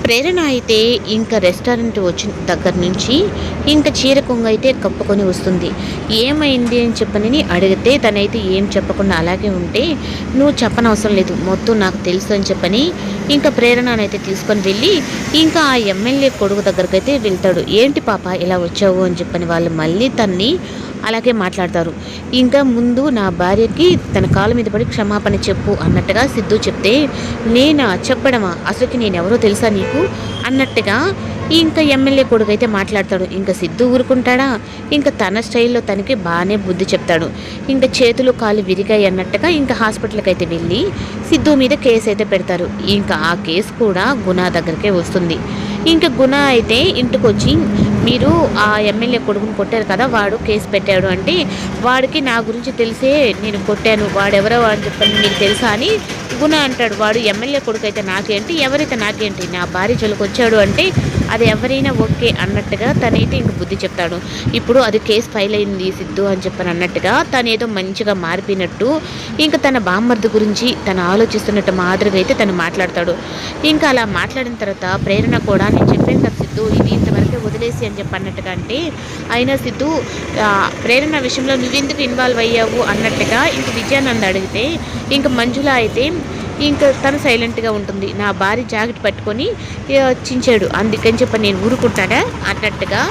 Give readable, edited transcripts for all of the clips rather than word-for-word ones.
ప్రేరణ అయితే ఇంకా రెస్టారెంట్ వచ్చిన దగ్గర నుంచి ఇంకా చీర కొంగు అయితే కప్పుకొని వస్తుంది. ఏమైంది అని చెప్పనని అడిగితే తనైతే ఏం చెప్పకుండా అలాగే ఉంటే, నువ్వు చెప్పనవసరం లేదు మొత్తం నాకు తెలుసు అని చెప్పని ఇంకా ప్రేరణనైతే తీసుకొని వెళ్ళి ఇంకా ఆ ఎమ్మెల్యే కొడుకు దగ్గరకైతే వెళ్తాడు. ఏంటి పాప ఇలా వచ్చావు అని చెప్పని వాళ్ళు మళ్ళీ తన్ని అలాగే మాట్లాడతారు. ఇంకా ముందు నా భార్యకి తన కాళ్ళ మీద పడి క్షమాపణ చెప్పు అన్నట్టుగా సిద్ధు చెప్తే, నేనా చెప్పడమా, అసలుకి నేనెవరో తెలుసా నీకు అన్నట్టుగా ఇంకా ఎమ్మెల్యే కొడుకైతే మాట్లాడతాడు. ఇంకా సిద్ధు ఊరుకుంటాడా, ఇంకా తన స్టైల్లో తనకి బాగానే బుద్ధి చెప్తాడు. ఇంకా చేతులు కాళ్ళు విరిగాయి అన్నట్టుగా ఇంకా హాస్పిటల్కి అయితే వెళ్ళి సిద్ధు మీద కేసు అయితే పెడతారు. ఇంకా ఆ కేసు కూడా గుణ దగ్గరికే వస్తుంది. ఇంకా గుణ అయితే ఇంటికి వచ్చి, మీరు ఆ ఎమ్మెల్యే కొడుకుని కొట్టారు కదా, వాడు కేసు పెట్టాడు అంటే, వాడికి నా గురించి తెలిసే నేను కొట్టాను, వాడెవరో అని చెప్పని మీకు తెలుసా అని గుణ అంటాడు. వాడు ఎమ్మెల్యే కొడుకు అయితే నాకేంటి, ఎవరైతే నాకేంటి, నా భార్య జోలికి వచ్చాడు అంటే అది ఎవరైనా ఓకే అన్నట్టుగా తనైతే ఇంక బుద్ధి చెప్తాడు. ఇప్పుడు అది కేసు ఫైల్ అయింది సిద్ధు అని చెప్పని అన్నట్టుగా తనేదో మంచిగా మారిపోయినట్టు ఇంకా తన బామ్మర్ది గురించి తను ఆలోచిస్తున్నట్టు మాదిరిగా అయితే తను మాట్లాడతాడు. ఇంకా అలా మాట్లాడిన తర్వాత ప్రేరణ కూడా, నేను చెప్పాను కదా సిద్ధు ఇది ఇంతవరకే వదిలేసి అని చెప్పి అన్నట్టుగా అంటే, అయినా సిద్ధు ప్రేరణ విషయంలో నువ్వెందుకు ఇన్వాల్వ్ అయ్యావు అన్నట్టుగా ఇంక విజయానంద్ అడిగితే, ఇంక మంజుల అయితే ఇంకా తను సైలెంట్గా ఉంటుంది. నా భార్య జాకెట్ పట్టుకొని చించాడు అందుకని చెప్పి నేను ఊరుకుంటాడా అన్నట్టుగా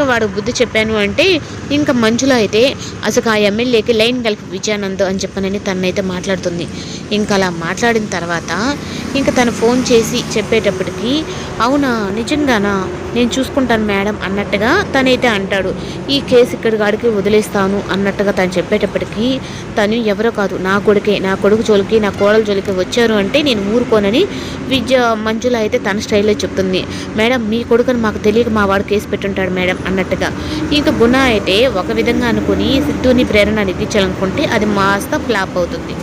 వాడు బుద్ధి చెప్పాను అంటే, ఇంకా మంజుల అయితే అసలు ఆ ఎమ్మెల్యేకి లైన్ కలిపి విజయానంద్ అని చెప్పనని తనైతే మాట్లాడుతుంది. ఇంకా అలా మాట్లాడిన తర్వాత ఇంకా తను ఫోన్ చేసి చెప్పేటప్పటికి, అవునా నిజంగానా, నేను చూసుకుంటాను మేడం అన్నట్టుగా తనైతే అంటాడు. ఈ కేసు ఇక్కడి కాడికి వదిలేస్తాను అన్నట్టుగా తను చెప్పేటప్పటికి, తను ఎవరో కాదు నా కొడుకే, నా కొడుకు జోలికి నా కోడల జోలికి వచ్చారు అంటే నేను ఊరుకోనని మంజుల అయితే తన స్టైల్లో చెప్తుంది. మేడం మీ కొడుకుని మాకు తెలియక మా వాడు కేసు పెట్టుంటాడు మేడం అన్నట్టుగా. ఇంకా గుణ అయితే ఒక విధంగా అనుకుని సిద్ధుని ప్రేరణ నెగ్గించాలనుకుంటే అది మాస్త ఫ్లాప్ అవుతుంది.